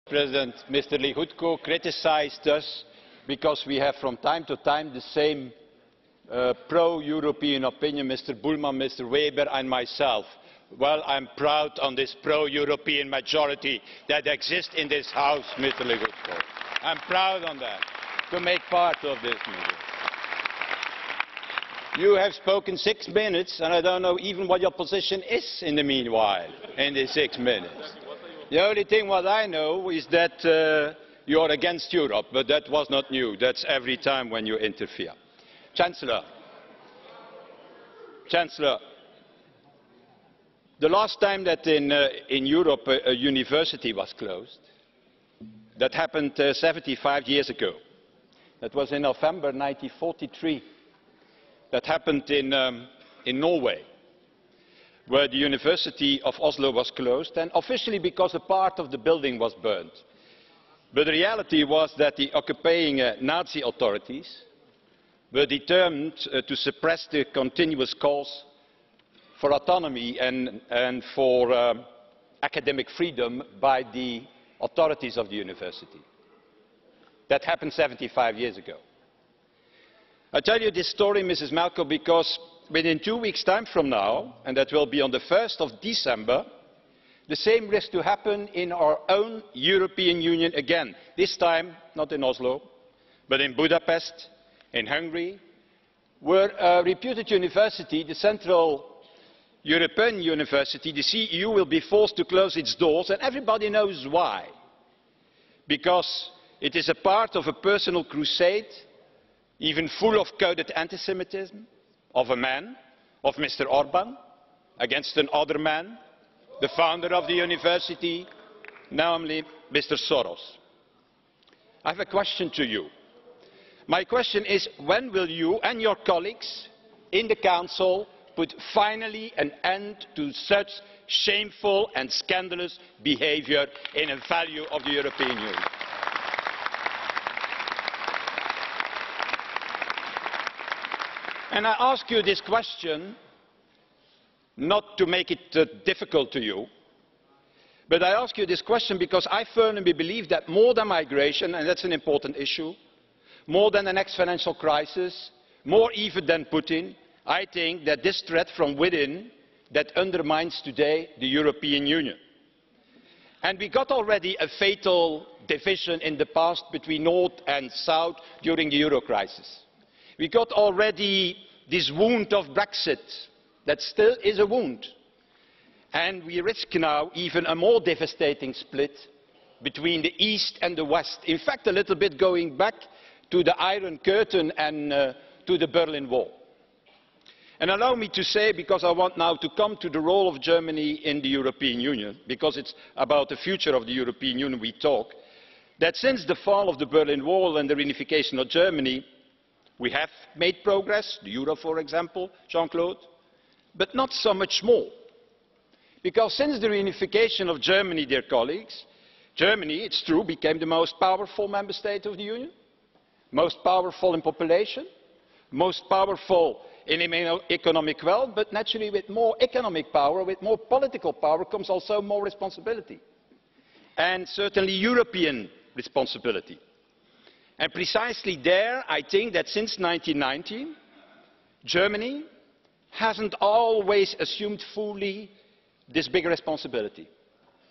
President, Mr. Legutko criticized us because we have from time to time the same pro-European opinion, Mr. Bullmann, Mr. Weber and myself. Well, I'm proud of this pro-European majority that exists in this House, Mr. Legutko. I'm proud of that, to make part of this meeting. You have spoken 6 minutes, and I don't know even what your position is in the meanwhile, in these 6 minutes. The only thing what I know is that you are against Europe, but that was not new. That's every time when you interfere. Chancellor, the last time that in Europe a university was closed, that happened 75 years ago. That was in November 1943. That happened in Norway, where the University of Oslo was closed, and officially because a part of the building was burned. But the reality was that the occupying Nazi authorities were determined to suppress the continuous calls for autonomy and for academic freedom by the authorities of the university. That happened 75 years ago. I tell you this story, Mrs. Merkel, because within 2 weeks' time from now, and that will be on the 1st of December, the same risk to happen in our own European Union again. This time, not in Oslo, but in Budapest, in Hungary, where a reputed university, the Central European University, the CEU, will be forced to close its doors, and everybody knows why. Because it is a part of a personal crusade, even full of coded anti-Semitism, of a man, of Mr. Orban, against another man, the founder of the university, namely Mr. Soros. I have a question to you. My question is, when will you and your colleagues in the Council put finally an end to such shameful and scandalous behaviour in a value of the European Union? And I ask you this question, not to make it difficult to you, but I ask you this question because I firmly believe that more than migration, and that's an important issue, more than the next financial crisis, more even than Putin, I think that this threat from within that undermines today the European Union. And we got already a fatal division in the past between North and South during the Euro crisis. We got already this wound of Brexit, that still is a wound. And we risk now even a more devastating split between the East and the West. In fact, a little bit going back to the Iron Curtain and to the Berlin Wall. And allow me to say, because I want now to come to the role of Germany in the European Union, because it's about the future of the European Union we talk, that since the fall of the Berlin Wall and the reunification of Germany, we have made progress, the euro for example, Jean-Claude, but not so much more. Because since the reunification of Germany, dear colleagues, Germany, it's true, became the most powerful member state of the Union, most powerful in population, most powerful in economic wealth, but naturally with more economic power, with more political power comes also more responsibility. And certainly European responsibility. And precisely there, I think that since 1990, Germany hasn't always assumed fully this big responsibility,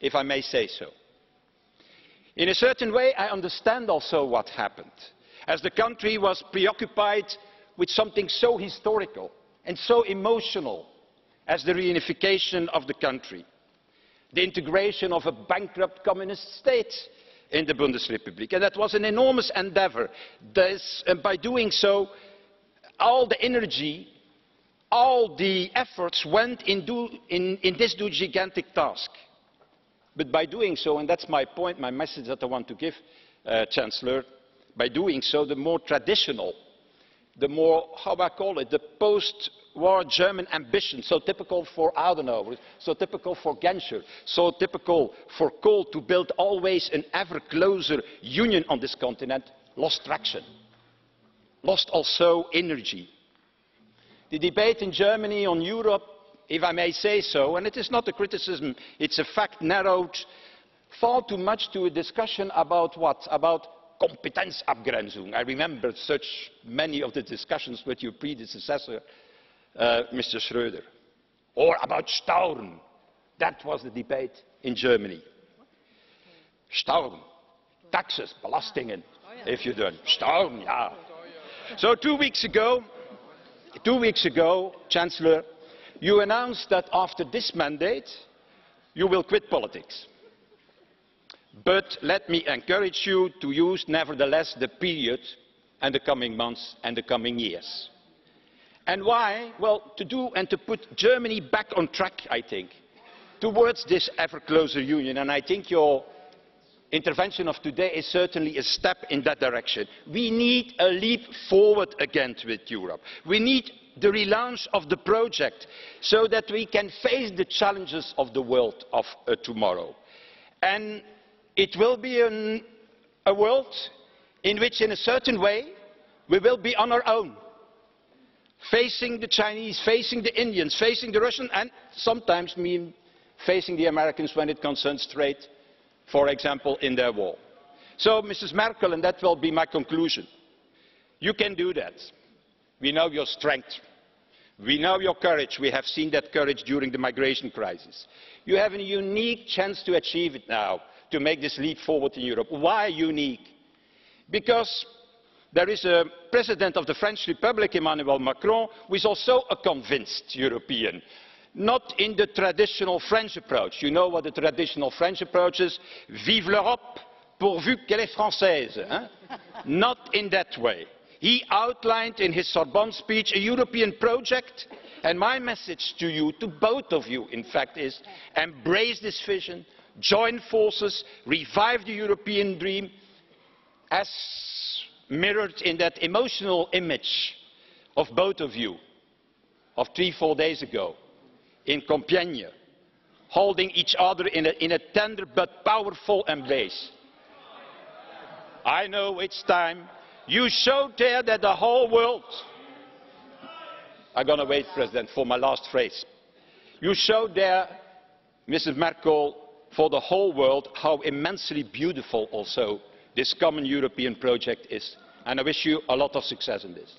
if I may say so. In a certain way, I understand also what happened, as the country was preoccupied with something so historical and so emotional as the reunification of the country, the integration of a bankrupt communist state in the Bundesrepublik. And that was an enormous endeavour. By doing so, all the energy, all the efforts went in this gigantic task. But by doing so, and that's my point, my message that I want to give, Chancellor, by doing so, the more traditional, the more, how I call it, the post-war German ambition, so typical for Adenauer, so typical for Genscher, so typical for Kohl, to build always an ever closer union on this continent, lost traction, lost also energy. The debate in Germany on Europe, if I may say so, and it is not a criticism, it's a fact, narrowed far too much to a discussion about what? About Kompetenzabgrenzung. I remember such many of the discussions with your predecessor, Mr. Schröder. Or about Steuern. That was the debate in Germany. Steuern. Taxes, belastingen, if you don't. Steuern, yeah. So 2 weeks ago, Chancellor, you announced that after this mandate, you will quit politics. But let me encourage you to use, nevertheless, the period and the coming months and the coming years. And why? Well, to do and to put Germany back on track, I think, towards this ever closer union. And I think your intervention of today is certainly a step in that direction. We need a leap forward again with Europe. We need the relaunch of the project so that we can face the challenges of the world of tomorrow. And it will be a world in which, in a certain way, we will be on our own. Facing the Chinese, facing the Indians, facing the Russians, and sometimes facing the Americans when it concerns trade, for example, in their war. So, Mrs. Merkel, and that will be my conclusion, you can do that. We know your strength. We know your courage. We have seen that courage during the migration crisis. You have a unique chance to achieve it now, to make this leap forward in Europe. Why unique? Because there is a president of the French Republic, Emmanuel Macron, who is also a convinced European. Not in the traditional French approach. You know what the traditional French approach is? Vive l'Europe, pourvu qu'elle est française. Hein? Not in that way. He outlined in his Sorbonne speech a European project, and my message to you, to both of you, in fact, is embrace this vision, join forces, revive the European dream, as mirrored in that emotional image of both of you, of 3-4 days ago, in Compiègne, holding each other in a tender but powerful embrace. I know it's time. You showed there that the whole world... I'm going to wait, President, for my last phrase. You showed there, Mrs. Merkel, for the whole world how immensely beautiful also this common European project is. And I wish you a lot of success in this.